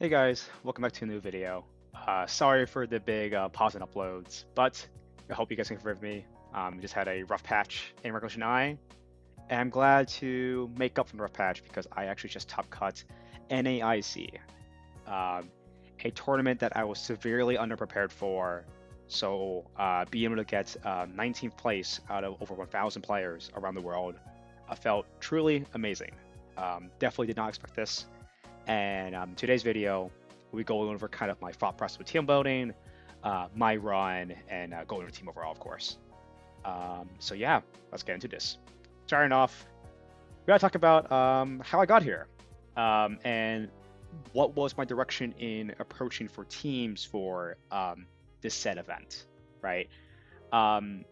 Hey guys, welcome back to a new video. Sorry for the big pause in uploads, but I hope you guys can forgive me. Just had a rough patch in Regulation I, and I'm glad to make up for the rough patch because I actually just top cut NAIC, um, a tournament that I was severely underprepared for. So being able to get 19th place out of over 1,000 players around the world felt truly amazing. Definitely did not expect this. And today's video, we go over kind of my thought process with team building, my run, and going over team overall, of course. So yeah, let's get into this. Starting off, we gotta talk about how I got here, and what was my direction in approaching for teams for this said event, right? Um,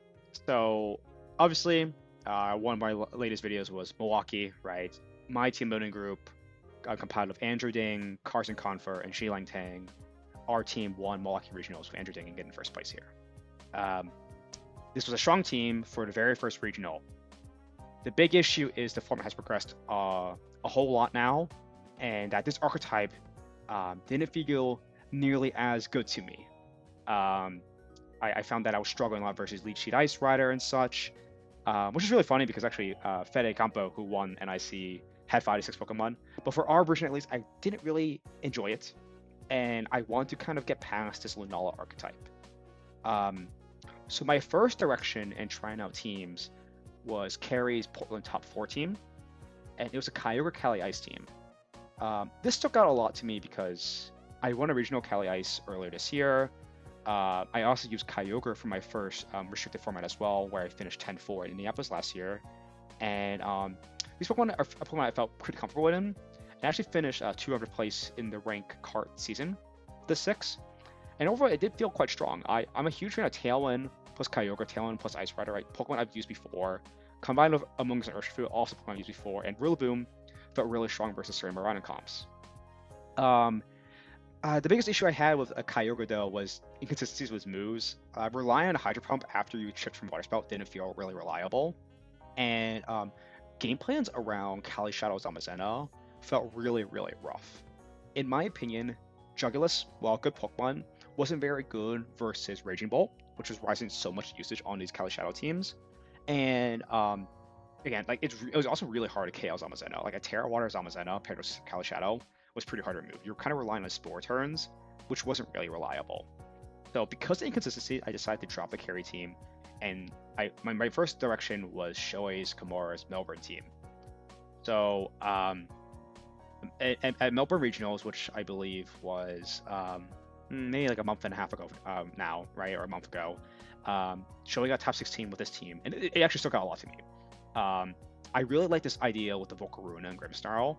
so obviously, one of my latest videos was Milwaukee, right? My team building group compiled of Andrew Ding, Carson Confer, and Shilang Tang. Our team won Milwaukee Regionals with Andrew Ding and getting first place here. This was a strong team for the very first regional. The big issue is the format has progressed a whole lot now, and that this archetype didn't feel nearly as good to me. I found that I was struggling a lot versus Mirai Ice Rider and such, which is really funny because actually Fede Campo, who won NIC, had 5 to 6 Pokemon. But for our version, at least, I didn't really enjoy it. And I want to kind of get past this Lunala archetype. So my first direction in trying out teams was Carrie's Portland top 4 team. And it was a Kyogre Cali Ice team. This stuck out a lot to me because I won a regional Cali Ice earlier this year. I also used Kyogre for my first restricted format as well, where I finished 10-4 in Indianapolis last year. And these Pokemon are a Pokemon I felt pretty comfortable in. And I actually finished 200th place in the rank cart season, the 6. And overall, it did feel quite strong. I'm a huge fan of Tailwind plus Kyogre, Tailwind plus Ice Rider, right? Pokemon I've used before. Combined with Among Us and Urshifu, also Pokemon I've used before. And Rillaboom felt really strong versus certain Miraidon comps. The biggest issue I had with a Kyogre, though, was inconsistencies with moves. Relying on a Hydro Pump after you shift from Water Spout didn't feel really reliable. And game plans around Kali Shadow Zamazenta felt really, really rough. In my opinion, Jugulis, while a good Pokemon, wasn't very good versus Raging Bolt, which was rising so much usage on these Kali Shadow teams. And again, like it was also really hard to KO Zamazenta. Like a Terra Water Zamazenta paired with Kali Shadow was pretty hard to remove. You're kind of relying on Spore turns, which wasn't really reliable. So because of the inconsistency, I decided to drop the carry team, and my first direction was Shoei's Kimura's Melbourne team. So at Melbourne Regionals, which I believe was maybe like a month and a half ago now, right, or a month ago, Shoei got top 16 with this team, and it actually stuck out a lot to me. I really like this idea with the Volcarona and Grimmsnarl,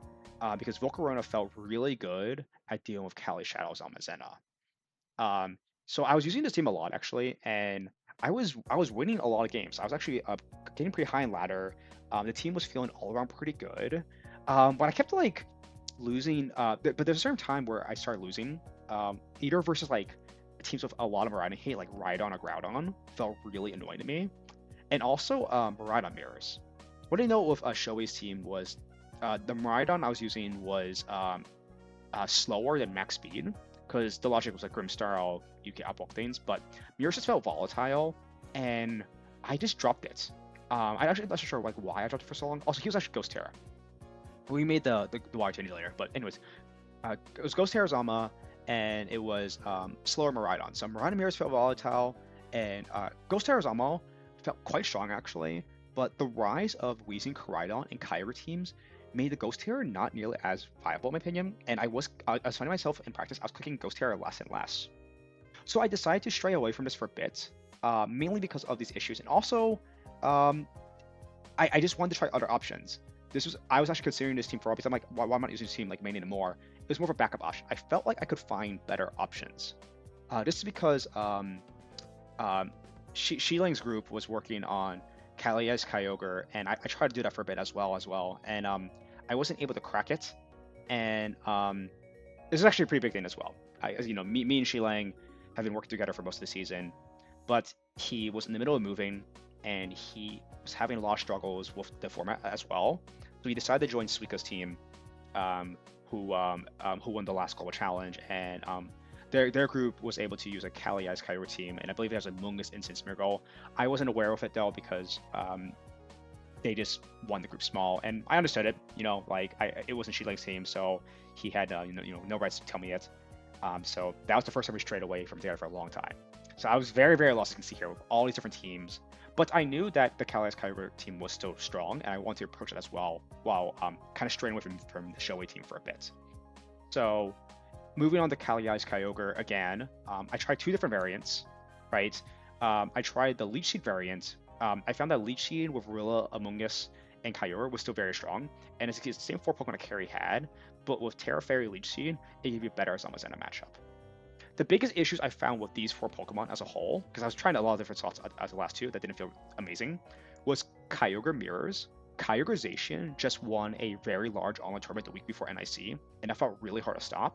because Volcarona felt really good at dealing with Kali Shadow Zamazenta. So I was using this team a lot actually, and I was winning a lot of games. I was actually getting pretty high in ladder. The team was feeling all around pretty good, but I kept like losing. But there's a certain time where I started losing, either versus like teams with a lot of Miraidon hate, like Rhydon or Groudon, felt really annoying to me, and also Miraidon mirrors. What I know with Shoei's team was the Miraidon I was using was slower than max speed, because the logic was like Grimmsnarl, you can outbulk things, but mirrors just felt volatile, and I just dropped it. I actually not sure like why I dropped it for so long. Also, he was actually Ghost Terra. We made the wire change later, but anyways, it was Ghost Terra Zama, and it was slower Miraidon. So Miraidon mirrors felt volatile, and Ghost Terra Zama felt quite strong actually, but the rise of Weezing, Koraidon, and Kyurem teams made the Ghost Terror not nearly as viable in my opinion, and I was finding myself in practice, I was clicking Ghost Terror less and less. So I decided to stray away from this for a bit, mainly because of these issues, and also I just wanted to try other options. I was actually considering this team for all because I'm like, why am I not using this team like mainly anymore? It was more of a backup option. I felt like I could find better options. This is because Shilang's group was working on Kali Ice Kyogre, and I tried to do that for a bit as well, and I wasn't able to crack it, and this is actually a pretty big thing as well. Me and Shilang have been working together for most of the season, but he was in the middle of moving, and he was having a lot of struggles with the format as well, so he decided to join Suika's team, who won the last global challenge, and their group was able to use a Mirai Ice Kyurem team, and I believe there's a Mungus Instance Miracle. I wasn't aware of it though because they just won the group small, and I understood it. You know, like it wasn't Sheeling's team, so he had no rights to tell me it. So that was the first time we strayed away from there for a long time. So I was very, very lost to see here with all these different teams. But I knew that the Mirai Ice Kyurem team was still strong, and I wanted to approach it as well, while kind of straying away from the Shoei team for a bit. So moving on to Mirai Ice Kyogre again, I tried two different variants, right? I tried the Leech Seed variant. I found that Leech Seed with Rilla, Among Us, and Kyogre was still very strong, and it's the same 4 Pokemon that Carry had, but with Terra Fairy Leech Seed, it gave you a better Zamazenta matchup. The biggest issues I found with these 4 Pokemon as a whole, because I was trying a lot of different slots as the last 2 that didn't feel amazing, was Kyogre Mirrors. Kyogreization just won a very large online tournament the week before NIC, and that felt really hard to stop.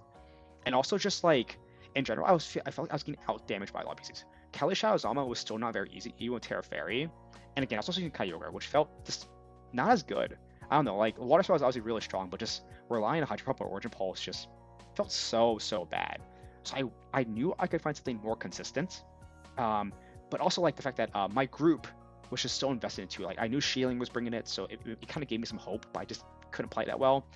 And also just like, in general, I felt like I was getting out-damaged by a lot of pieces. Shadow Zama was still not very easy, even with Terra Fairy. And again, I was also using Kyogre, which felt just not as good. I don't know, like, Water Spell was obviously really strong, but just relying on Hydro Pump or Origin Pulse just felt so bad. So I knew I could find something more consistent. But also like the fact that my group was just so invested into it. Like, I knew Sheeling was bringing it, so it kind of gave me some hope, but I just couldn't play that well.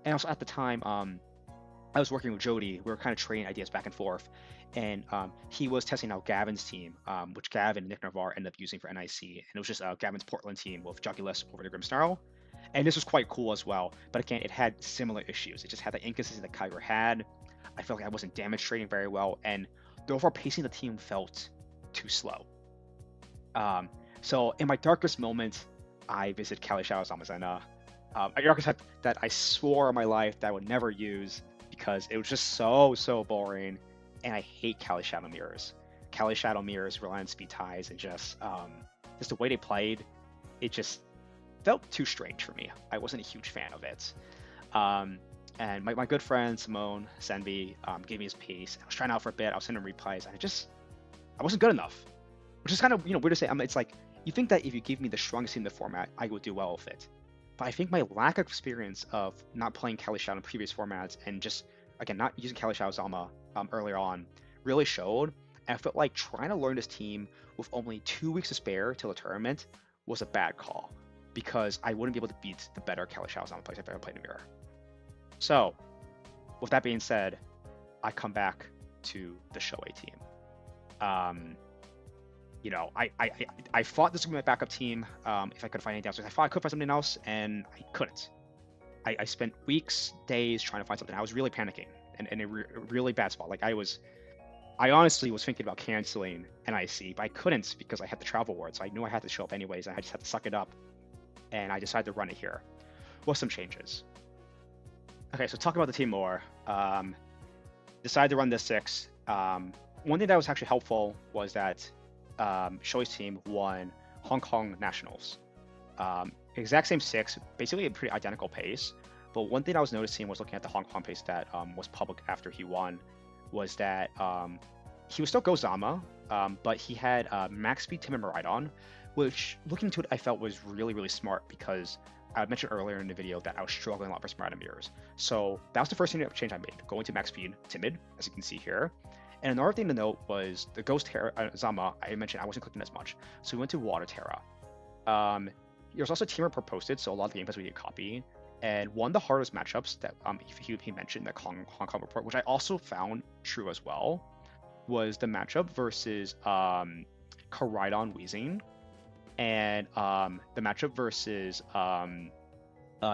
And also at the time, I was working with Jody. We were kind of trading ideas back and forth, and he was testing out Gavin's team, which Gavin and Nick Navarre ended up using for NIC, and it was just Gavin's Portland team with Jugulus over the Grimmsnarl. And this was quite cool as well, but again, it had similar issues. It just had the inconsistency that Kyogre had. I felt like I wasn't damage trading very well, and the overall pacing of the team felt too slow. So in my darkest moment, I visited Shadow Zamazenta, a darkest type that I swore in my life that I would never use because it was just so boring, and I hate Shadow Mirrors. Shadow Mirrors rely on speed ties, and just the way they played, it just felt too strange for me. I wasn't a huge fan of it. And my good friend Simone Senvi gave me his piece. I was trying out for a bit. I was sending replies, and I wasn't good enough. Which is kind of weird to say. It's like, you think that if you give me the strongest team in the format, I would do well with it. But I think my lack of experience of not playing Shadow in previous formats, and just again not using Shadow Zama earlier on, really showed. And I felt like trying to learn this team with only 2 weeks to spare till the tournament was a bad call, because I wouldn't be able to beat the better Shadow Zama players I've ever played in Mirror. So, with that being said, I come back to the Shoei team. I thought this was my backup team if I could find anything else. I thought I could find something else, and I couldn't. I spent weeks, days trying to find something. I was really panicking and in a really bad spot. Like, I honestly was thinking about canceling NIC, but I couldn't because I had the travel ward, so I knew I had to show up anyways, and I just had to suck it up. And I decided to run it here with some changes. Okay, so talking about the team more, decided to run this 6. One thing that was actually helpful was that Shoei's team won Hong Kong Nationals. Exact same 6, basically a pretty identical pace. But one thing I was noticing was looking at the Hong Kong pace that was public after he won, was that he would still go Zama, but he had max speed Tim and Miraidon, which, looking into it, I felt was really smart, because I mentioned earlier in the video that I was struggling a lot versus Miraidon Mirrors. So that was the first change I made, going to max speed Timid, as you can see here. And another thing to note was the Ghost Terra Zama. I mentioned I wasn't clicking as much, so we went to Water Terra. There's also Teamer proposed, so a lot of the gameplays we did copy. And one of the hardest matchups that he mentioned in the Hong Kong report, which I also found true as well, was the matchup versus Miraidon Weezing, and the matchup versus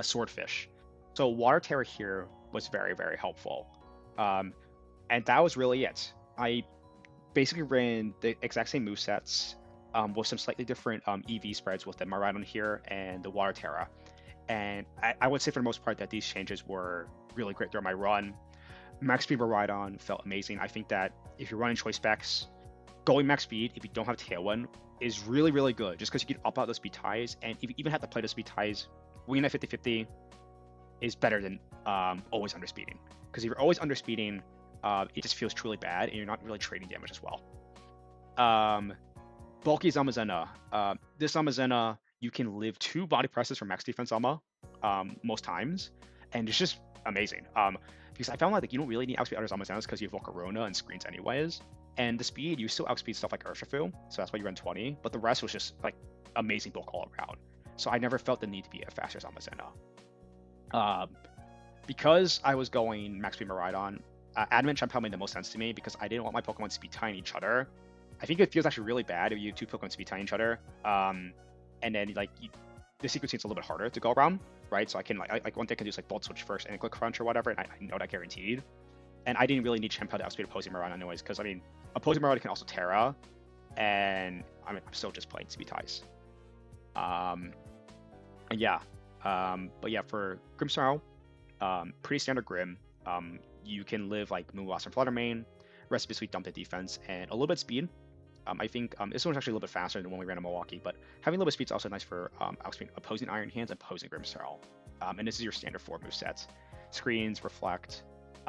Swordfish. So Water Terra here was very helpful. And that was really it. I basically ran the exact same movesets with some slightly different EV spreads with the Miraidon here and the Water Terra. And I would say for the most part that these changes were really great throughout my run. Max speed Miraidon felt amazing. I think that if you're running choice specs, going max speed, if you don't have Tailwind, is really good, just because you can up out those speed ties, and if you even have to play those speed ties, winning at 50-50 is better than always underspeeding. Because if you're always underspeeding, it just feels truly bad, and you're not really trading damage as well. Bulky Zamazenta. This Zamazenta, you can live 2 body presses from max defense Zama most times, and it's just amazing. Because I found like you don't really need outspeed other Zamazentas because you have Volcarona and screens anyways. And the speed, you still outspeed stuff like Urshifu, so that's why you run 20. But the rest was just like amazing bulk all around. So I never felt the need to be a faster Zamazenta. Because I was going max speed Miraidon, Adamant Chempao made the most sense to me because I didn't want my Pokemon to be tying each other. I think it feels actually really bad if you have two Pokemon to be tying each other. And then like the sequencing is a little bit harder to go around, right? So I can like one thing I can do is like Bolt Switch first and click Crunch or whatever, and I know that guaranteed. And I didn't really need Chempao to outspeed opposing Miraidon anyways, because I mean opposing Miraidon can also Terra, and I'm still just playing speed ties. And yeah, but yeah, for Grimmsnarl, pretty standard Grim. You can live like Moonblast and Flutter Mane, rest basically dump the defense and a little bit speed. I think this one's actually a little bit faster than when we ran in Milwaukee, but having a little bit of speed is also nice for outspeeding opposing Iron Hands and opposing Grimmsnarl. And this is your standard 4 moveset. Screens, Reflect,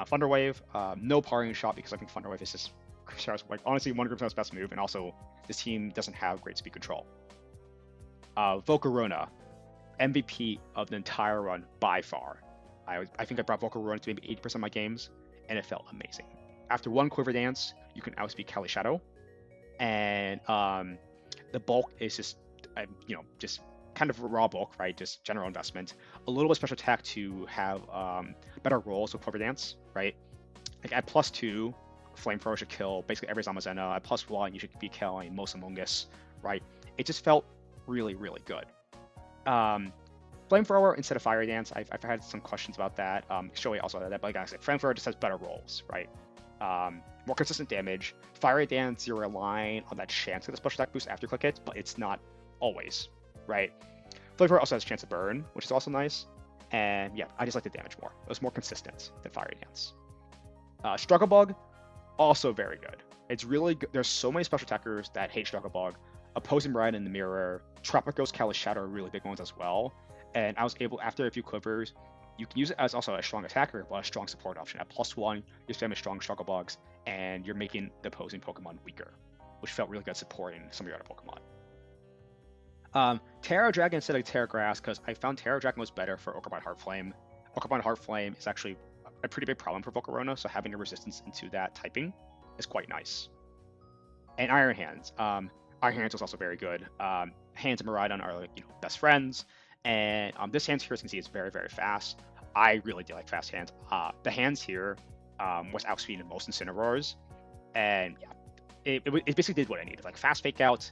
Thunder Wave, no parrying shot because I think Thunder Wave is just Grimmsnarl's like honestly one of Grimmsnarl's best move, and also this team doesn't have great speed control. Volcarona, MVP of the entire run by far. I think I brought Volcarona to maybe 80% of my games, and it felt amazing. After one Quiver Dance, you can outspeed Cali Shadow, and the bulk is just, just kind of raw bulk, right? Just general investment. A little bit of special attack to have better rolls with Quiver Dance, right? Like at +2, Flamethrower should kill basically every Zamazenta. At +1, you should be killing most Among Us, right? It just felt really, really good. Flamethrower instead of Fire Dance, I've had some questions about that. Shoei also had that, but like I said, Flamethrower just has better rolls, right? More consistent damage. Fire Dance, you're relying on that chance to get a special attack boost after you click it, but it's not always, right? Flamethrower also has a chance to burn, which is also nice. And yeah, I just like the damage more. It was more consistent than Fire Dance. Struggle Bug, also very good. It's really good. There's so many special attackers that hate Struggle Bug. Opposing Miraidon in the mirror, Tropicos, Cali Shadow are really big ones as well. And I was able, after a few quivers, you can use it as also a strong attacker, but a strong support option. At +1, you're spamming strong Struggle Bugs, and you're making the opposing Pokemon weaker, which felt really good supporting some of your other Pokemon. Terra Dragon instead of Terra Grass, because I found Terra Dragon was better for Ocrobot Heartflame. Ocrobot Heartflame is actually a pretty big problem for Volcarona, so having a resistance into that typing is quite nice. And Iron Hands. Iron Hands was also very good. Hands and Miraidon are like, best friends. And this Hands here, as you can see, is very, very fast. I really do like fast Hands. The Hands here was outspeeding most Incineroars. And yeah, it basically did what I needed. Like fast Fake Out,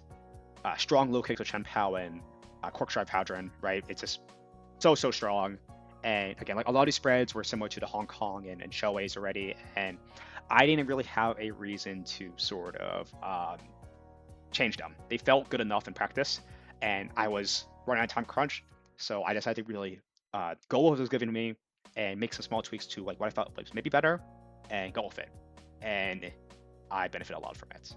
strong low kicks with Chempao and Quark Drive Powdrin, right? It's just so strong. And again, like a lot of these spreads were similar to the Hong Kong and Shoei's already. And I didn't really have a reason to sort of change them. They felt good enough in practice. And I was running on time crunch. So I decided to really go with what was given to me and make some small tweaks to like what I thought was maybe better and go with it. And I benefit a lot from it.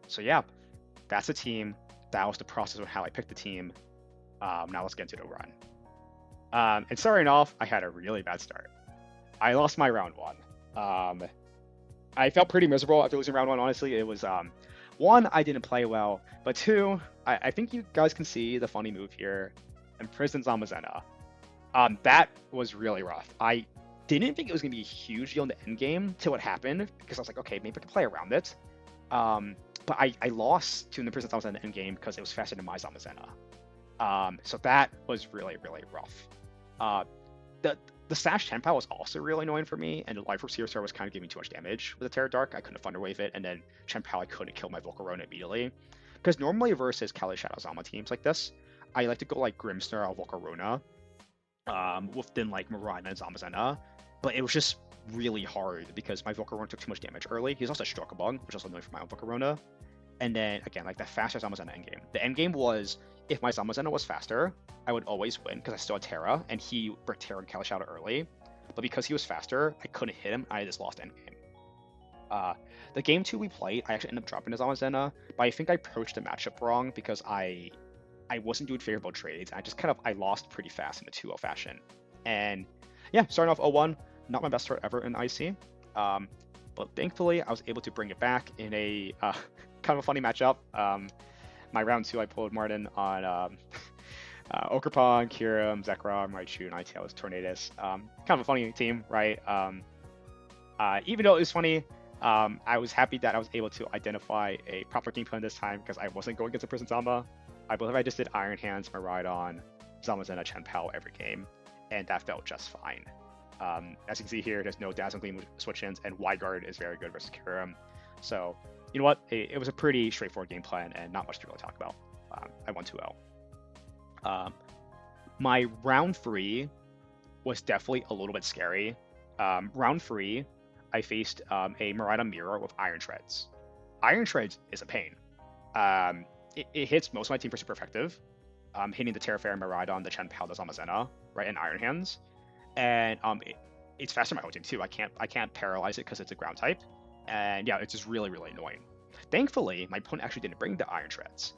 So yeah, that's the team. That was the process of how I picked the team. Now let's get into the run. And starting off, I had a really bad start. I lost my round 1. I felt pretty miserable after losing round 1, honestly. It was, 1, I didn't play well, but 2, I think you guys can see the funny move here. Imprison Zamazenta. That was really rough. I didn't think it was going to be a huge deal in the end game till it happened, because I was like, okay, maybe I can play around it. But I lost to an Imprison Zamazenta in the end game because it was faster than my Zamazenta. So that was really, really rough. The Sash Chempao was also really annoying for me, and the Life Force Hero was kind of giving me too much damage with the Terra Dark. I couldn't Thunder Wave it, and then Chempao I couldn't kill my Volcarona immediately. Because normally versus Cali Shadow Zama teams like this, I like to go like Grimmsnarl Volcarona, within like Miraidon and Zamazenta, but it was just really hard because my Volcarona took too much damage early. He's also a Struggle Bug, which is also annoying for my own Volcarona. And then again, like the faster Zamazenta endgame. The endgame was if my Zamazenta was faster, I would always win because I still had Terra, and he bricked Terra and Cali Shadow early. But because he was faster, I couldn't hit him. I just lost endgame. The game 2 we played, I actually ended up dropping his Zamazenta, but I think I approached the matchup wrong because I wasn't doing favorable trades. I lost pretty fast in a 2-0 fashion. And yeah, starting off 0-1, not my best start ever in IC. But thankfully, I was able to bring it back in a kind of a funny matchup. My round 2, I pulled Martin on Okrapon, Kyurem, Zekrom, Raichu, Ninetales, Tornadus. Kind of a funny team, right? Even though it was funny, I was happy that I was able to identify a proper game plan this time because I wasn't going against a Prison Zama. I believe I just did Iron Hands, Miraidon, Zamazenta, Chen-Pao every game, and that felt just fine. As you can see here, there's no Dazzling Gleam switch-ins, and Guard is very good versus Kyurem. So, you know what? It was a pretty straightforward game plan and not much to really talk about. I won 2-0. My round 3 was definitely a little bit scary. Round 3, I faced a Miraidon Mirror with Iron Shreds. Iron Shreds is a pain. It hits most of my team for super effective, hitting the Terraferry, Miraidon, the Chen-Pao, the Zamazenta, right, and Iron Hands. And it's faster than my whole team too. I can't paralyze it because it's a ground type. And yeah, it's just really, really annoying. Thankfully, my opponent actually didn't bring the Iron Shreds.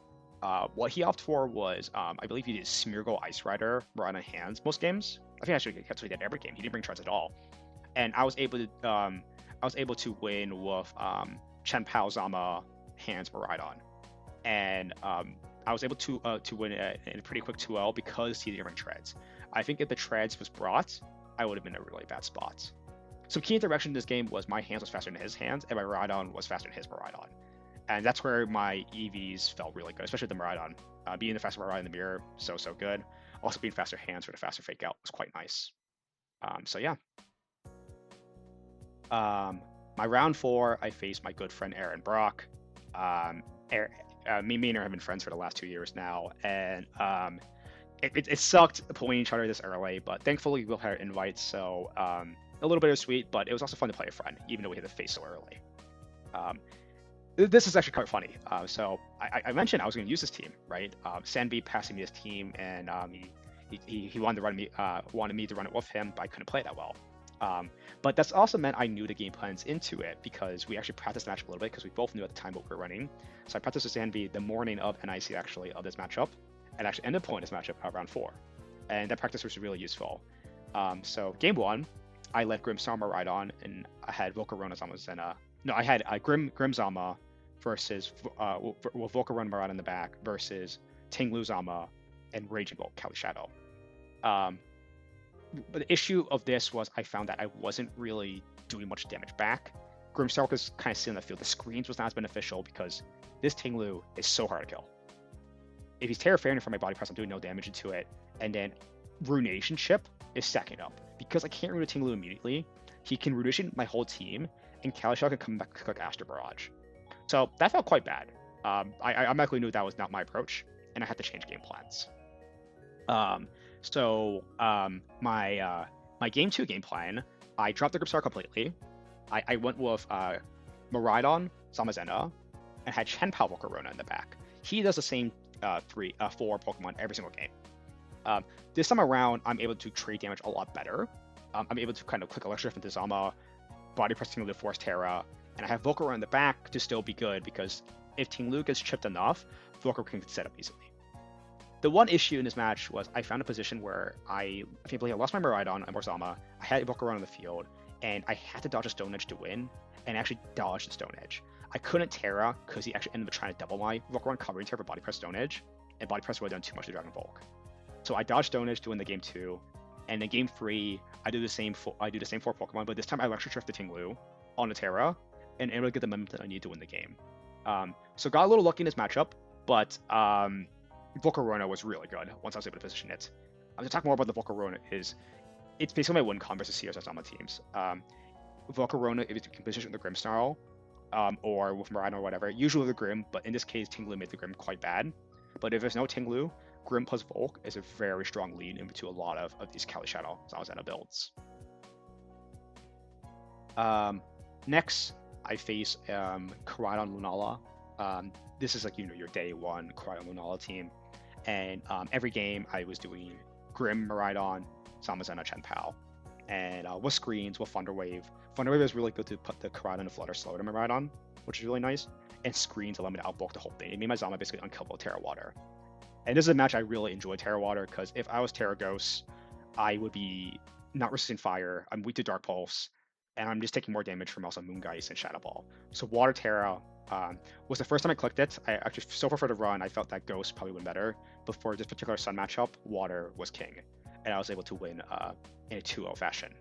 What he opted for was, I believe he did Smeargle Ice Rider Miraidon Hands most games. I think actually that's what he did every game. He didn't bring Shreds at all. And I was able to win with Chen-Pao, Zama, Hands, Miraidon. And I was able to win in a pretty quick 2-0 because he didn't bring Treads. I think if the Treads was brought, I would have been in a really bad spot. So key interaction in this game was my Hands was faster than his Hands, and my Miraidon was faster than his Miraidon. And that's where my EVs felt really good, especially the Miraidon. Being the faster Miraidon in the mirror, so good. Also being faster Hands for the faster Fake Out was quite nice. So yeah. My round 4, I faced my good friend Aaron Brock. Me and Aaron have been friends for the last 2 years now, and it sucked pulling each other this early, but thankfully we both had invites, so a little bittersweet, but it was also fun to play a friend, even though we hit the face so early. This is actually quite funny. So I mentioned I was going to use this team, right? Sanby passing me his team, and he wanted me to run it with him, but I couldn't play it that well. But that's also meant I knew the game plans into it because we actually practiced the matchup a little bit because we both knew at the time what we were running. So I practiced with Sanby the morning of NIC actually of this matchup, and actually ended up pulling this matchup at round 4. And that practice was really useful. So game 1, I led Grimmstar Miraidon, and I had Volcarona Zamazenta. No, I had Grim Zama versus Volcarona Miraidon in the back versus Tinglu Zama and Raging Bolt Kali Shadow. But the issue of this was I found that I wasn't really doing much damage back. Grimmstar was kind of sitting in the field. The screens was not as beneficial because this Tinglu is so hard to kill. If he's Terraferring for my body press, I'm doing no damage into it. And then Ruination Chip is stacking up. Because I can't Rune a Tinglu immediately, he can Ruination my whole team, and Kali Shadow can come back to click Astro Barrage. So that felt quite bad. I automatically knew that was not my approach, and I had to change game plans. So my game 2 game plan, I dropped the Grimmstar completely. I went with Miraidon, Zamazenta, and had Chen-Pao Volcarona in the back. He does the same 4 Pokemon every single game. This time around, I'm able to trade damage a lot better. I'm able to kind of click Electric into Zama, body pressing the Force Terra, and I have Volcarona in the back to still be good because if Tinglu gets chipped enough, Volcarona can set up easily. The one issue in this match was I found a position where I lost my Miraidon and Zama. I had Volcarona on the field, and I had to dodge a Stone Edge to win, and I actually dodged the Stone Edge. I couldn't Terra because he actually ended up trying to double my Volcarona covering Terra for Body Press Stone Edge, and Body Press would have done too much to Dragon Volk. So I dodged Stone Edge to win the game 2, and then game 3 I do the same 4 Pokemon, but this time I Electric Drift the Tinglu on the Terra, and able to get the momentum I need to win the game. So got a little lucky in this matchup, but Volcarona was really good once I was able to position it. To talk more about the Volcarona it's basically my win con versus CSR ZAMA teams. Volcarona, if you can position the Grimmsnarl, or with Miraidon or whatever, usually the Grim, but in this case Tinglu made the Grim quite bad. But if there's no Tinglu, Grim plus Volk is a very strong lead into a lot of these Kali Shadow Zamazenta builds. Next, I face Korai Lunala. This is like, your day 1 Korai Lunala team. And every game I was doing Grim, Miraidon, Zamazenta, Chen-Pao. And with screens, with Thunder Wave. Thunder Wave is really good to put the Korai and Flutter slower to Miraidon, which is really nice. And screens allow me to outbulk the whole thing. It made my Zama basically unkillable with Terra Water. And this is a match I really enjoy Terra Water, because if I was Terra Ghost, I would be not resisting fire, I'm weak to Dark Pulse, and I'm just taking more damage from also Moongeist and Shadow Ball. So Water Terra was the first time I clicked it. I actually, so far for the run, I felt that Ghost probably went better. But for this particular Sun matchup, Water was king, and I was able to win in a 2-0 fashion.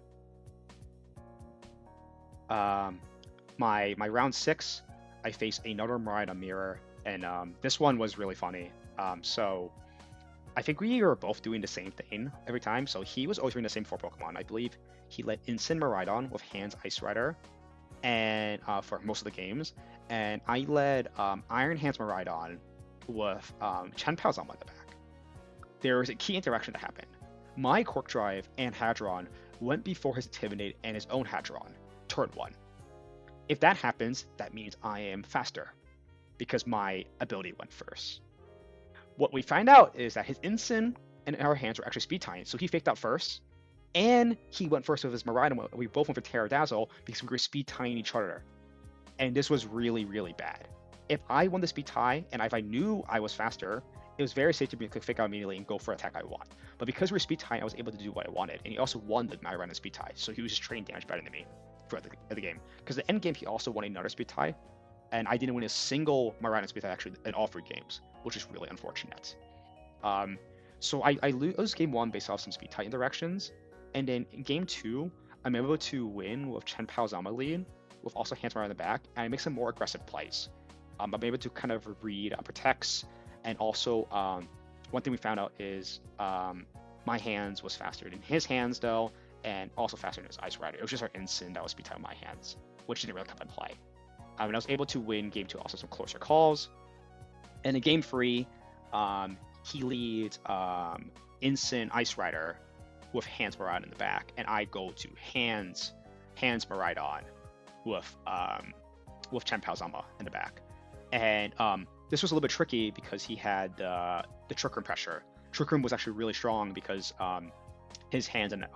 My round 6, I faced another Miraidon mirror, and this one was really funny. So I think we were both doing the same thing every time. So he was always doing the same 4 Pokemon. I believe he led Instant Miraidon with Hands Ice Rider, and for most of the games, and I led Iron Hands Miraidon with Chien-Pao ZAMA in the back. There was a key interaction that happened. My Quark Drive and Hadron went before his Intimidate and his own Hadron, turn 1. If that happens, that means I am faster, because my ability went first. What we find out is that his Instant and our hands were actually speed tying, so he faked out first, and he went first with his Miraidon. We both went for Terra Dazzle because we were speed tying each other. And this was really, really bad. If I won the speed tie, and if I knew I was faster, it was very safe to be able to fake out immediately and go for an attack I want. But because we were speed tying, I was able to do what I wanted. And he also won the Miraidon speed tie, so he was just trading damage better than me throughout the game. Because the end game, he also won another speed tie, and I didn't win a single Miraidon speed tie actually in all 3 games, which is really unfortunate. So I lose game 1 based off some speed tie interactions, and then in game 2, I'm able to win with Chien-Pao ZAMA lead, with also Hands Miraidon in the back, and I make some more aggressive plays. I'm able to kind of read protects, and also one thing we found out is my hands was faster than his hands though, and also faster than his Ice Rider. It was just our Instant that was speed time my hands, which didn't really come in play. And I was able to win game 2 also some closer calls. And in game 3, he leads Instant Ice Rider with Hands Miraidon in the back, and I go to Hands Miraidon with Chien-Pao ZAMA in the back. And this was a little bit tricky because he had the Trick Room pressure. Trick Room was actually really strong because his hands and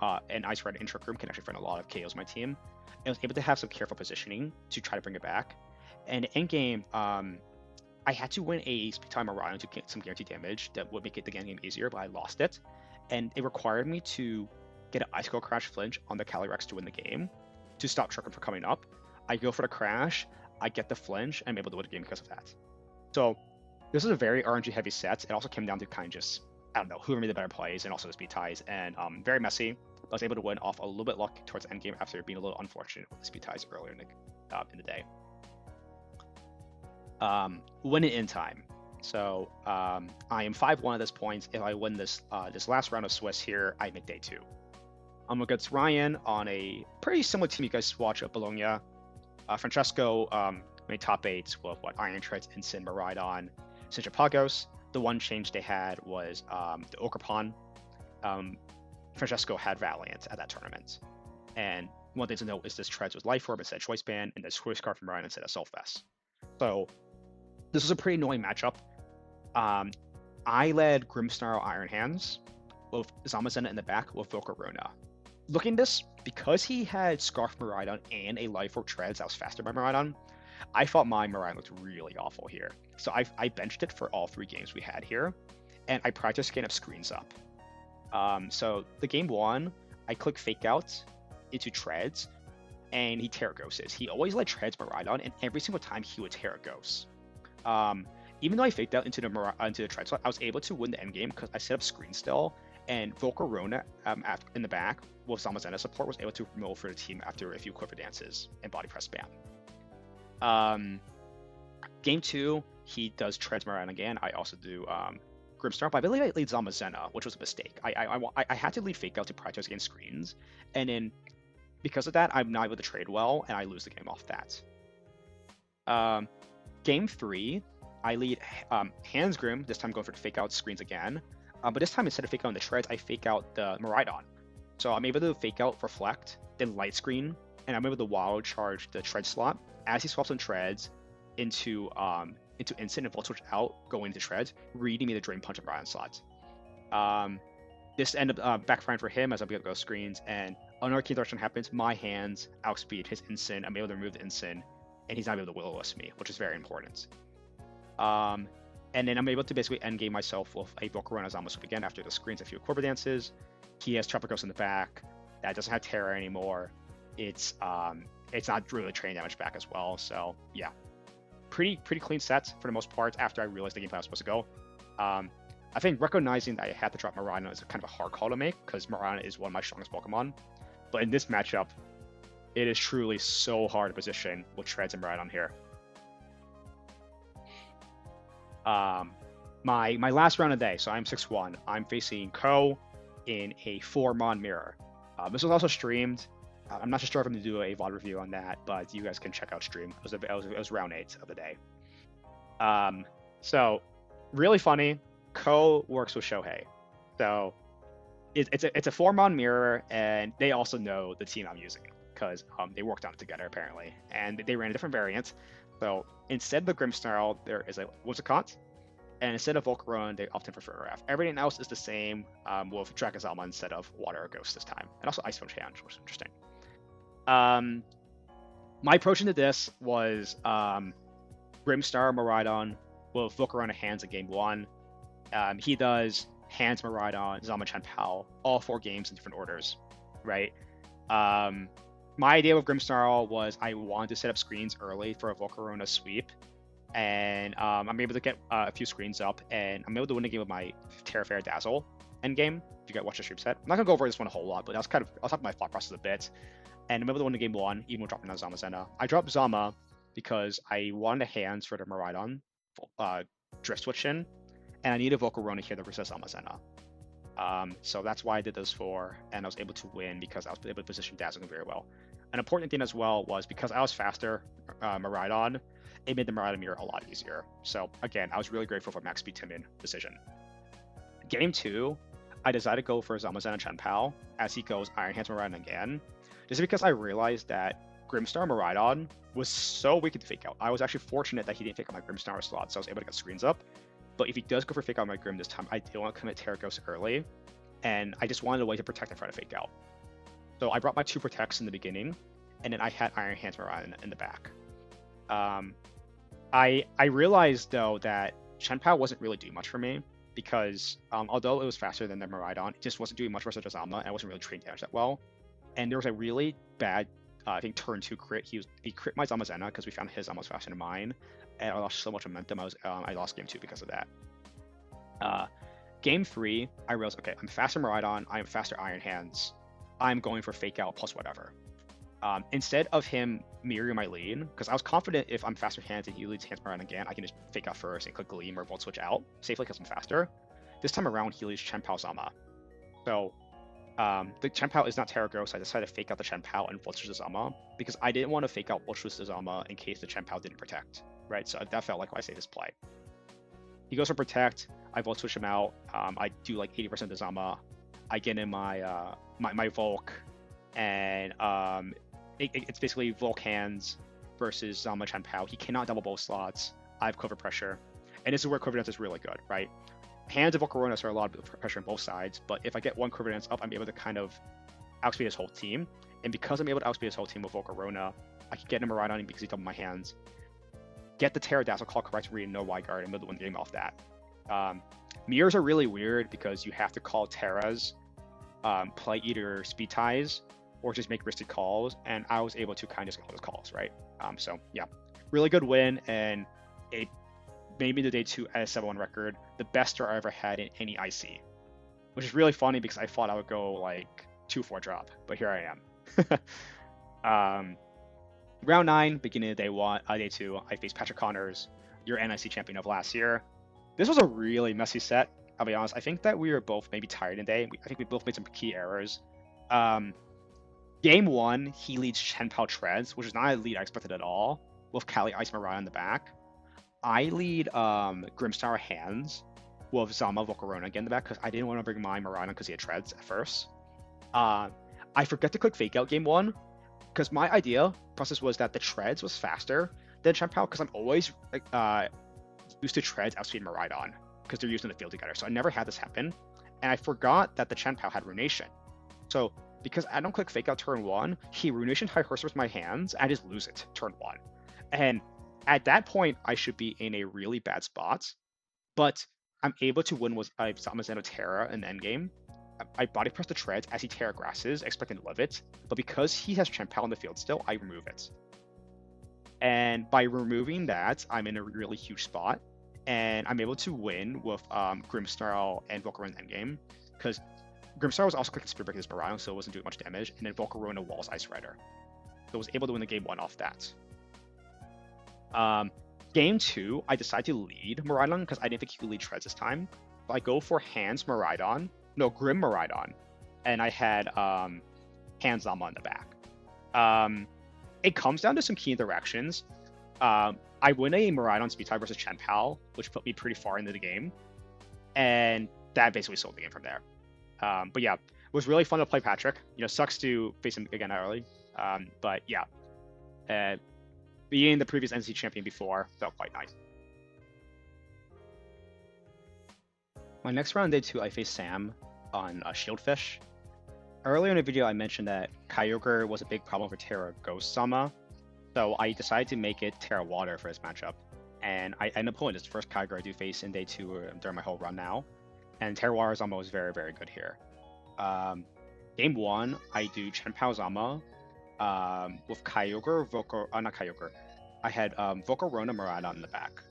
Ice Rider in Trick Room can actually find a lot of KOs in my team. And I was able to have some careful positioning to try to bring it back. And in game, I had to win a speed time Miraidon to get some guaranteed damage that would make the end game easier, but I lost it. And it required me to get an Icicle Crash flinch on the Calyrex to win the game to stop Trick Room from coming up. I go for the crash, I get the flinch, and I'm able to win the game because of that. So this is a very RNG heavy set. It also came down to kind of just, I don't know, whoever made the better plays and also the speed ties, and very messy. But I was able to win off a little bit luck towards the end game after being a little unfortunate with the speed ties earlier in the day. Win it in time. So I am 5-1 at this point. If I win this last round of Swiss here, I make day 2. I'm against Ryan on a pretty similar team you guys watch at Bologna. Francesco made top 8 with Iron Treads, Instant, Miraidon, Cincha Pagos. The one change they had was the Ogre Pawn. Francesco had Valiant at that tournament. And one thing to note is this Treads was Life Orb instead of Choice Band, and this Choice Scarf from Miraidon instead of Soul Vest. So this was a pretty annoying matchup. I led Grimmsnarl Iron Hands with Zamazenta in the back with Volcarona. Looking at this, because he had Scarf Miraidon and a Life Orb Treads that was faster by Miraidon, I thought my Miraidon looked really awful here. So I benched it for all 3 games we had here, and I practiced scan of screens up. So the game 1, I click Fake Out into Treads, and he Terra Ghosts. He always led Treads Miraidon, and every single time he would Terra Ghost. Even though I faked out into the Tread slot, I was able to win the end game because I set up screen still, and Volcarona in the back with Zamazenta support was able to roll for the team after a few quiver dances and body press spam. Game 2, he does Treads Miraidon again. I also do Grimmsnarl, but I believe I lead Zamazenta, which was a mistake. I had to leave fake out to practice against screens, and then because of that, I'm not able to trade well, and I lose the game off that. Game 3, I lead Hands Grim, this time going for the fake out screens again. But this time, instead of fake out the Treads, I fake out the Miraidon. So I'm able to fake out Reflect, then Light Screen, and I'm able to Wild Charge the Tread slot as he swaps on Treads into Instant and Volt Switch out, going into Treads, reading me the Drain Punch and Miraidon slot. This ended up backfiring for him as I'm able to go screens, and another key interaction happens. My hands outspeed his Instant. I'm able to remove the Instant, and he's not able to Will-O-Wisp me, which is very important. And then I'm able to basically endgame myself with a Volcarona ZAMA Sweep again after the screens a few Quiver Dances. He has Tropicos in the back. That doesn't have Terra anymore. It's not really training damage back as well. So yeah, pretty clean set for the most part after I realized the gameplay I was supposed to go. I think recognizing that I had to drop Miraidon is kind of a hard call to make because Miraidon is one of my strongest Pokemon. But in this matchup, it is truly so hard to position with Treads and Miraidon here. My last round of the day, so I'm 6-1. I'm facing Ko in a 4-mon mirror. This was also streamed. I'm not sure if I'm going to do a VOD review on that, but you guys can check out stream. It was round 8 of the day. So, really funny. Ko works with Shohei. So, it's a 4-mon mirror, and they also know the team I'm using because they worked on it together, apparently. And they ran a different variant. So, instead of the Grimmsnarl, there is a Whimsicott. And instead of Volcarona, they often prefer Raff. Everything else is the same with Dragon ZAMA instead of Water or Ghost this time. And also Ice Punch Hand, which was interesting. My approach into this was Grimmstar Miraidon with Volcarona hands in game 1. He does hands Miraidon, Zama Chien-Pao, all 4 games in different orders, right? My idea with Grimmsnarl was I wanted to set up screens early for a Volcarona sweep. And I'm able to get a few screens up, and I'm able to win the game with my Terra Fair Dazzle endgame. If you guys watch the stream set, I'm not gonna go over this one a whole lot, but I'll talk about my thought process a bit. And I'm able to win the game 1, even with dropping down Zamazenta. I dropped Zama because I wanted hands for the Miraidon drift switch in, and I needed Volcarona here to resist Zamazenta. So that's why I did those 4, and I was able to win because I was able to position Dazzle very well. An important thing as well was because I was faster Miraidon, it made the Miraidon mirror a lot easier. So again, I was really grateful for Max Speed Timon decision. Game 2, I decided to go for Zamazenta Chien-Pao as he goes Iron Hands Miraidon again, just because I realized that Grimmstar Miraidon was so weak to fake out. I was actually fortunate that he didn't fake out my Grimmstar slot, so I was able to get screens up. But if he does go for fake out my Grim this time, I didn't want to commit Terra Ghost early, and I just wanted a way to protect and try to fake out. So I brought my 2 protects in the beginning, and then I had Iron Hands Miraidon in the back. I realized though that Chien-Pao wasn't really doing much for me because although it was faster than the Miraidon, it just wasn't doing much versus Zama, and I wasn't really trading damage that well. And there was a really bad, I think turn 2 crit. He crit my Zamazenta because we found his almost faster than mine, and I lost so much momentum. I lost game 2 because of that. Game 3, I realized, okay, I'm faster Miraidon, I am faster Iron Hands, I'm going for fake out plus whatever. Instead of him mirroring my lead, because I was confident if I'm faster hands and he leads hands Miraidon again, I can just fake out first and click Gleam or Volt Switch out safely because I'm faster. This time around, he leads Chien-Pao Zama. So the Chien-Pao is not Terra Ghost, so I decided to fake out the Chien-Pao and Volt Switch the Zama because I didn't want to fake out Volt Switch the Zama in case the Chien-Pao didn't protect, right? So that felt like I say this play. He goes for protect, I Volt Switch him out, I do like 80% of the Zama, I get in my my Volk, and it's basically Volk hands versus Zama Chien-Pao. He cannot double both slots. I have cover pressure, and this is where cover dance is really good, right? Hands of Volcarona are a lot of pressure on both sides, but if I get one cover dance up, I'm able to kind of outspeed his whole team. And because I'm able to outspeed his whole team with Volcarona, I can get him right on him because he doubled my hands. Get the Terra Dazzle, call Korai to read, no wide guard, and middle win the game off that. Mirrors are really weird because you have to call Terras, play either speed ties or just make risky calls, and I was able to kind of get all those calls, right? So yeah, really good win, and it made me the day 2 at a 7-1 record, the best start I ever had in any IC, which is really funny because I thought I would go like 2-4 drop, but here I am. Round 9, beginning of day 2, I faced Patrick Connors, your NIC champion of last year. This was a really messy set, I'll be honest. I think that we were both maybe tired today. I think we both made some key errors. Game 1, he leads Chien-Pao Treads, which is not a lead I expected at all, with Kali Ice Mirai in the back. I lead Grimmstar Hands with Zama Volcarona again in the back because I didn't want to bring my Miraidon because he had Treads at first. I forgot to click Fake Out game 1 because my idea process was that the Treads was faster than Chien-Pao because I'm always used to Treads outspeed Miraidon because they're used in the field together. So I never had this happen. And I forgot that the Chien-Pao had Runation. So because I don't click Fake Out turn 1, he Runation High Horse with my hands, and I just lose it turn 1. And at that point, I should be in a really bad spot, but I'm able to win with Zamazenta Terra in the endgame. I body press the Treads as he Terra Grasses, expecting to live it, but because he has Chien-Pao in the field still, I remove it. And by removing that, I'm in a really huge spot, and I'm able to win with Grimmsnarl and Volcarona endgame, because Grimmsnarl was also clicking Spirit Break his Miraidon, so it wasn't doing much damage, and then Volcarona walls Ice Rider. So I was able to win the game 1 off that. Game 2, I decided to lead Miraidon because I didn't think he could lead Treads this time. But I go for Grim Miraidon, and I had Hand Zama in the back. It comes down to some key interactions. I win a Miraidon speed tie versus Chen-Pal, which put me pretty far into the game, and that basically sold the game from there. But yeah, it was really fun to play Patrick. Sucks to face him again early. But yeah, being the previous NC champion before felt quite nice. My next round, day 2, I faced Sam on Shieldfish. Earlier in the video, I mentioned that Kyurem was a big problem for Terra Ghost Zama, so I decided to make it Terra Water for this matchup. And I ended up pulling this first Kyurem I do face in day 2 during my whole run now. And Terra Water Zama was very, very good here. Game 1, I do Chen-Pal Zama with Kyurem, I had Volcarona Miraidon in the back.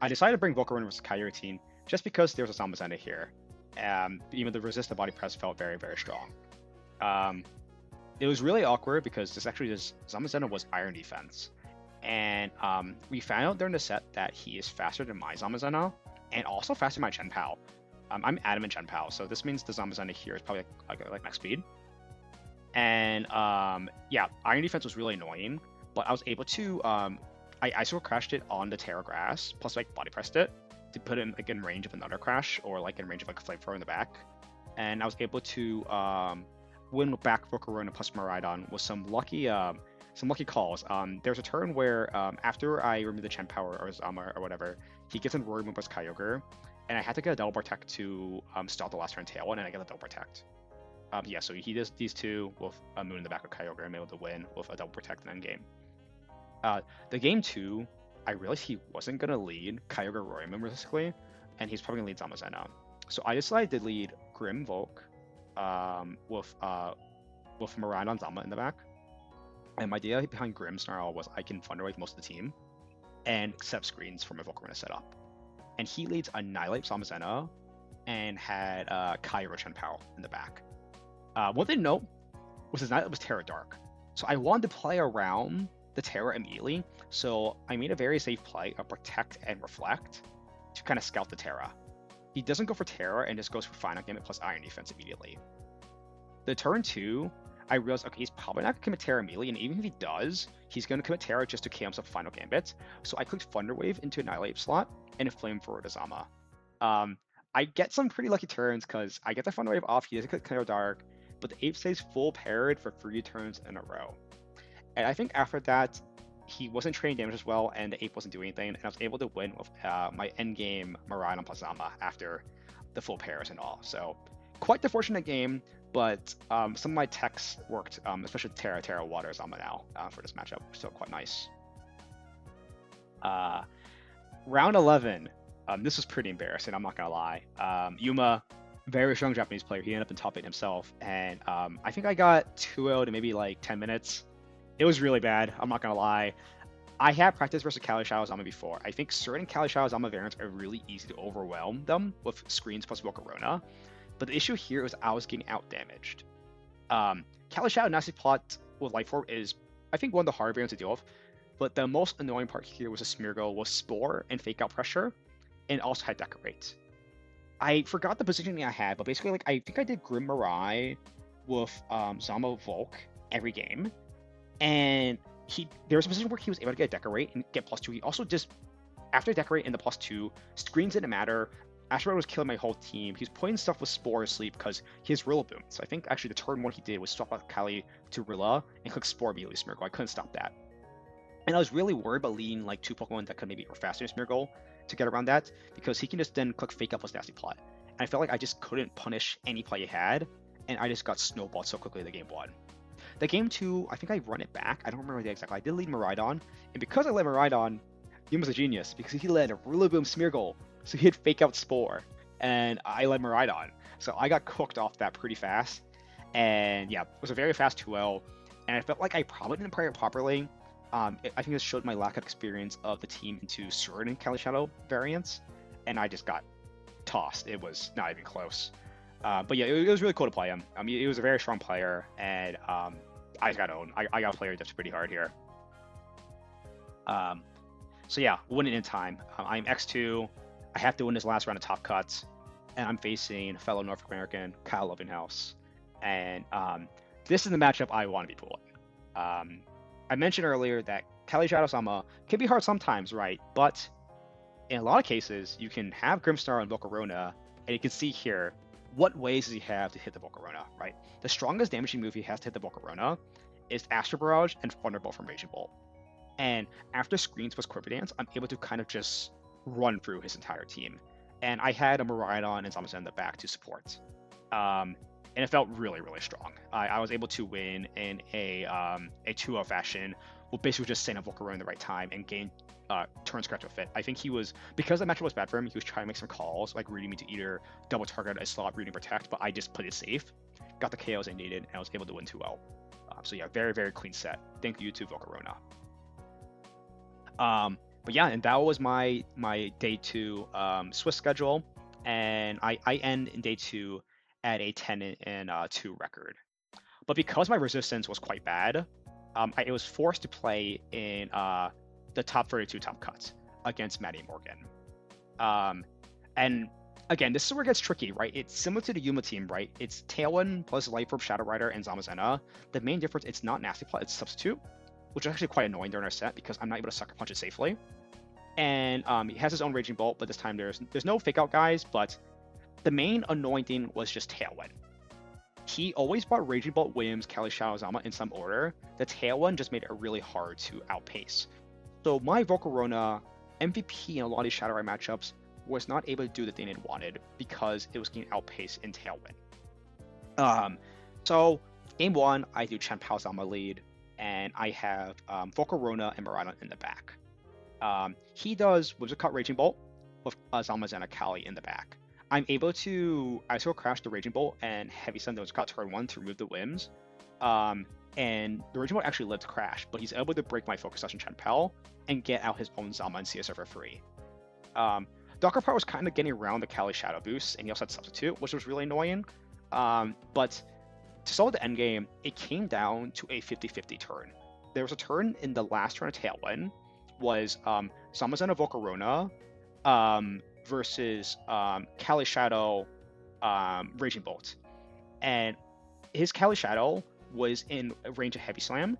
I decided to bring Volcarona versus Kyurem just because there was a zamazenta here. Even the resist the body press felt very, very strong. It was really awkward because this zamazenta was Iron Defense. And we found out during the set that he is faster than my zamazenta and also faster than my Chen-Pal. I'm adamant Chen-Pal, so this means the zamazenta here is probably like max speed. And yeah, Iron Defense was really annoying, but I was able to I ISO crashed it on the Terra Grass, plus body pressed it to put it in range of another crash, or in range of a flamethrower in the back. And I was able to win back Volcarona plus Miraidon with some lucky calls. There's a turn where after I remove the Chen-Pal or Zama or whatever, he gets in Roaring Moon plus Kyurem, and I had to get a double protect to stop the last turn tail one, and I get a double protect. Yeah, so he does these two with a Moon in the back of Kyurem. I'm able to win with a double protect in endgame. The game 2, I realized he wasn't gonna lead Kyurem Roaring Moon realistically, and he's probably gonna lead Zamazenta. So I decided to lead Grim Volk with Miraidon Zama in the back. And my idea behind Grimmsnarl was I can Thunderwave most of the team and set up screens for my Volcarona setup. And he leads Annihilate Zamazenta and had Kyurem Chen-Pal in the back. One thing to note was his Annihilate was Terra Dark. So I wanted to play around the Terra immediately, so I made a very safe play of Protect and Reflect to kind of scout the Terra. He doesn't go for Terra and just goes for Final Gambit plus Iron Defense immediately. The turn 2, I realized, okay, he's probably not going to commit Terra immediately, and even if he does, he's going to commit Terra just to KO himself Final Gambit. So I clicked Thunderwave into Annihilate slot and a Flamethrower to Zama. I get some pretty lucky turns because I get the Thunderwave off, he doesn't click Terra Dark, but the Ape stays full parried for 3 turns in a row. And I think after that, he wasn't trading damage as well, and the Ape wasn't doing anything, and I was able to win with my endgame Miraidon plus Zama after the full pairs and all. So, quite the fortunate game, but some of my techs worked, especially Terra Water Zama now for this matchup, so quite nice. Round 11, this was pretty embarrassing, I'm not gonna lie. Yuma, very strong Japanese player, he ended up in top 8 himself, and I think I got 2-0 to maybe 10 minutes. It was really bad, I'm not gonna lie. I have practiced versus Kali Shadow Zama before. I think certain Kali Shadow Zama variants are really easy to overwhelm them with screens plus Volcarona. But the issue here is I was getting out damaged. Kali Shadow Nasty Plot with Life Orb is, I think, one of the harder variants to deal with. But the most annoying part here was a Smeargle with Spore and Fake Out Pressure, and also had Decorate. I forgot the positioning I had, but basically, I think I did Grim Mirai with Zama Volk every game. And there was a position where he was able to get Decorate and get +2. He also just, after Decorate and the +2, screens didn't matter. Asteroid was killing my whole team. He's putting stuff with Spore asleep because he has Rillaboom. So I think actually the turn 1 he did was swap out Kali to Rilla and click Spore immediately Smeargle. I couldn't stop that. And I was really worried about leading 2 Pokemon that could maybe were faster than Smeargle to get around that, because he can just then click Fake Out plus Nasty Plot. And I felt like I just couldn't punish any play he had, and I just got snowballed so quickly in the game 1. The game 2, I think I run it back. I don't remember the exactly. I did lead Miraidon, and because I led Miraidon, Yuma's a genius because he led Rillaboom Smeargle, so he had Fake Out Spore, and I led Miraidon. So I got cooked off that pretty fast, and yeah, it was a very fast 2-0, and I felt like I probably didn't play it properly. I think this showed my lack of experience of the team into Sword and Kali Shadow variants, and I just got tossed. It was not even close. But yeah, it was really cool to play him. I mean, he was a very strong player, and I just got owned. I got a player that's pretty hard here. So yeah, winning in time. I'm X2. I have to win this last round of top cuts, and I'm facing fellow North American Kyle Lovinghouse. And this is the matchup I want to be pulling. I mentioned earlier that Kali Shadow Zama can be hard sometimes, right? But in a lot of cases, you can have Grimstar and Volcarona, and you can see here, what ways does he have to hit the Volcarona, right? The strongest damaging move he has to hit the Volcarona is Astral Barrage and Thunderbolt from Raging Bolt. And after screens plus Quiver Dance, I'm able to kind of just run through his entire team. And I had a Miraidon and zamazenta in the back to support. And it felt really, really strong. I was able to win in a 2-0 fashion, with basically just setting up Volcarona in the right time and gain turn scratch with it. I think he was, because the matchup was bad for him, he was trying to make some calls, like reading me to either double target a slot, reading protect, but I just put it safe, got the KOs I needed, and I was able to win 2-0. So yeah, very, very clean set. Thank you to Volcarona. But yeah, and that was my day 2 Swiss schedule, and I end in day 2 at a 10-2 record. But because my resistance was quite bad, I was forced to play in the top 32 top cuts against Maddie Morgan. And again, this is where it gets tricky, right? It's similar to the Yuma team, right? It's Tailwind plus Life Orb, Shadow Rider, and Zamazenta. The main difference, it's not Nasty Plot, it's Substitute, which is actually quite annoying during our set because I'm not able to Sucker Punch it safely. And he has his own Raging Bolt, but this time there's no Fake Out guys, but the main annoying thing was just Tailwind. He always brought Raging Bolt, Williams, Kali Shadow Zama in some order. The Tailwind just made it really hard to outpace. So my Volcarona MVP in a lot of these Shadow Rider matchups was not able to do the thing it wanted because it was getting outpaced in Tailwind. So game 1, I do Chen-Pao Zama lead, and I have Volcarona and Miraidon in the back. He does Wizard Cut Raging Bolt with Zamazenta Kali in the back. I'm able to ISO crash the Raging Bolt and Heavy Sun the Wizard Cut turn 1 to remove the whims. And the Raging Bolt actually lived to crash, but he's able to break my focus session Chen-Pao and get out his own Zama and CSR for free. Docker Part was kind of getting around the Kali Shadow boost, and he also had Substitute, which was really annoying. But to solve the endgame, it came down to a 50-50 turn. There was a turn in the last turn of Tailwind, was Zamazenta Volcarona versus Kali Shadow Raging Bolt. And his Kali Shadow was in range of Heavy Slam,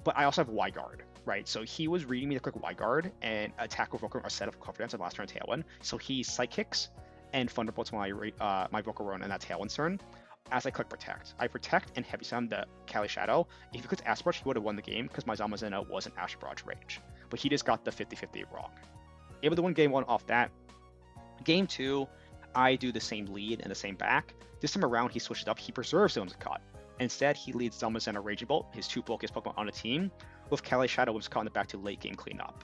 but I also have Y Guard, right? So he was reading me to click Y Guard and attack with Volcarona or set up Cover Dance on the last turn of Tailwind. So he Psychics and Thunderbolts my Volcarona in that Tailwind turn. As I click Protect, I Protect and Heavy Slam the Kali Shadow. If he clicked Astral Barrage, he would have won the game because my Zamazenta wasn't Astral Barrage range. But he just got the 50-50 wrong. Able to win game 1 off that. Game 2, I do the same lead and the same back. This time around, he switched it up. He preserves Zone's Cut. Instead, he leads Zamazenta Raging Bolt, his 2 bulkiest Pokemon on the team, with Kali Shadow was caught in the back to late game cleanup.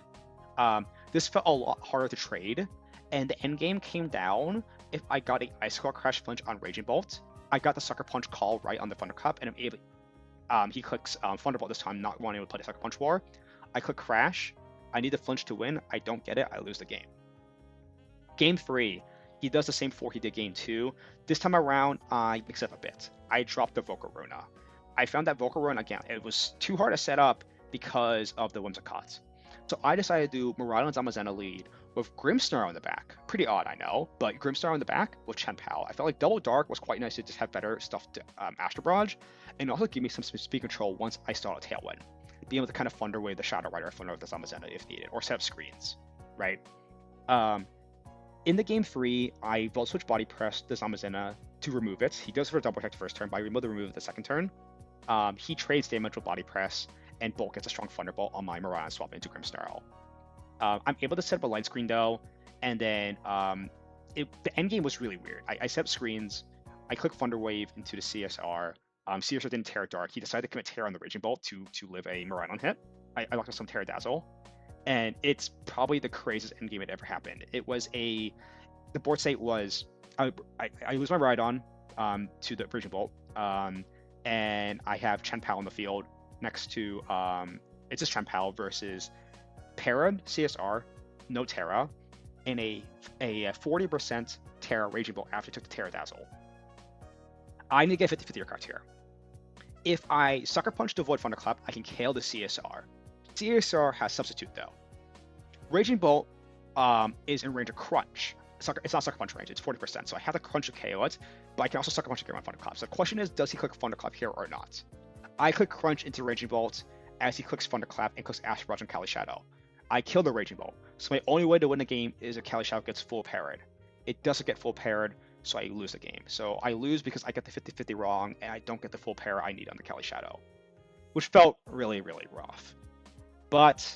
This felt a lot harder to trade, and the end game came down if I got a Ice Claw Crash Flinch on Raging Bolt. I got the Sucker Punch call right on the Thunder Cup, and I'm able. He clicks Thunderbolt this time, not wanting to play the Sucker Punch war. I click Crash. I need the flinch to win. I don't get it. I lose the game. Game 3, he does the same 4 he did game 2. This time around, I mix it up a bit. I dropped the Volcarona. I found that Volcarona, again, it was too hard to set up because of the Whimsicott. So I decided to do Miraidon Zamazenta lead with Grimstar on the back. Pretty odd, I know, but Grimstar on the back with Chen-Pao. I felt like Double Dark was quite nice to just have better stuff to Astral Barrage, and also give me some speed control once I start a Tailwind. Being able to kind of Thunder Wave the Shadow Rider, Thunder with the Zamazenta if needed, or set up screens, right? In the game 3, I Volt Switch Body Press the Zamazenta to remove it. He does for a double attack the first turn, but I remove it the second turn. He trades damage with Body Press, and Bolt gets a strong Thunderbolt on my Miraidon swap into Grimsnarl. I'm able to set up a light screen though, and then the end game was really weird. I set up screens, I click Thunder Wave into the CSR. CSR didn't Terra Dark. He decided to commit Terra on the Raging Bolt to live a Miraidon hit. I locked up some Terra Dazzle, and it's probably the craziest end game that ever happened. It was the board state was I lose my Miraidon to the Raging Bolt, and I have Chen-Pao on the field next to It's just Champal versus Parad, CSR, no Terra, and a 40% Terra Raging Bolt after I took the Terra Dazzle. I need to get 50-50 correct here. If I Sucker Punch the Void Thunderclap, I can KO the CSR. CSR has Substitute though. Raging Bolt is in range of Crunch. It's not Sucker Punch range, it's 40%, so I have to Crunch to KO it, but I can also Sucker Punch to get my Thunderclap. So the question is, does he click Thunderclap here or not? I click Crunch into Raging Bolt as he clicks Thunderclap and clicks Astral Barrage on Kali Shadow. I kill the Raging Bolt, so my only way to win the game is if Kali Shadow gets full parried. It doesn't get full parried, so I lose the game. So I lose because I get the 50-50 wrong, and I don't get the full parry I need on the Kali Shadow, which felt really, really rough. But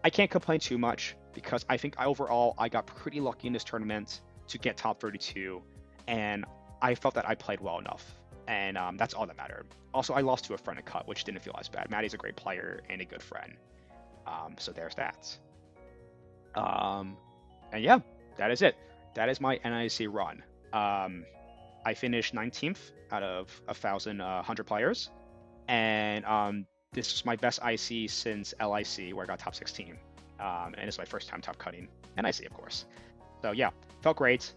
I can't complain too much, because I think overall I got pretty lucky in this tournament to get top 32, and I felt that I played well enough, and that's all that mattered. Also, I lost to a friend in cut, which didn't feel as bad. Maddie's a great player and a good friend, so there's that. And yeah, that is it. That is my NAIC run. I finished 19th out of 1,100 players, and this was my best IC since LIC, where I got top 16. And it's my first time top cutting NIC, of course. So yeah, felt great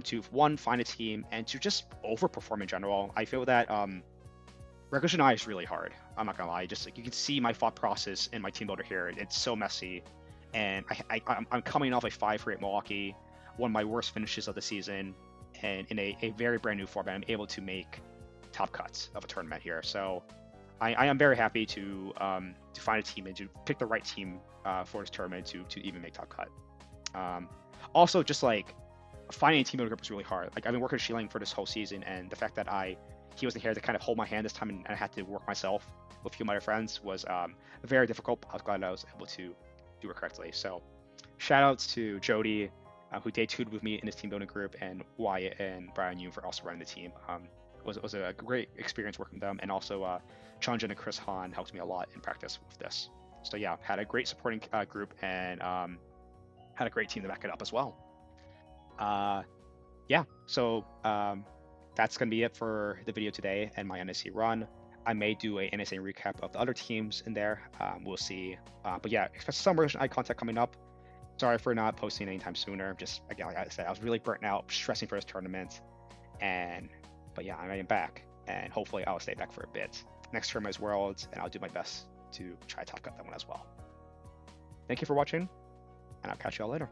to one, find a team, and to just overperform in general. I feel that Recognition I is really hard. I'm not gonna lie. Just like you can see my thought process in my team builder here. It's so messy, and I'm coming off a 5-8 Milwaukee, one of my worst finishes of the season, and in a very brand new format, I'm able to make top cuts of a tournament here. So I am very happy to find a team and to pick the right team for this tournament to even make top cut. Also, just like finding a team builder group was really hard. Like I've been working with Shieling for this whole season, and the fact that he wasn't here to kind of hold my hand this time, and I had to work myself with a few of my other friends was very difficult. I was glad I was able to do it correctly. So shout outs to Jody, who day two'd with me in this team building group, and Wyatt and Brian Yoon for also running the team. It was a great experience working with them, and also Chunjin and Chris Han helped me a lot in practice with this. So yeah, had a great supporting group, and had a great team to back it up as well. Yeah, so that's going to be it for the video today and my NSC run. I may do a NSA recap of the other teams in there. We'll see. But yeah, expect some version eye content coming up. Sorry for not posting anytime sooner. Just, again, like I said, I was really burnt out, stressing for this tournament. But yeah, I am back, and hopefully I'll stay back for a bit. Next tournament is Worlds, and I'll do my best to try to top cut that one as well. Thank you for watching, and I'll catch you all later.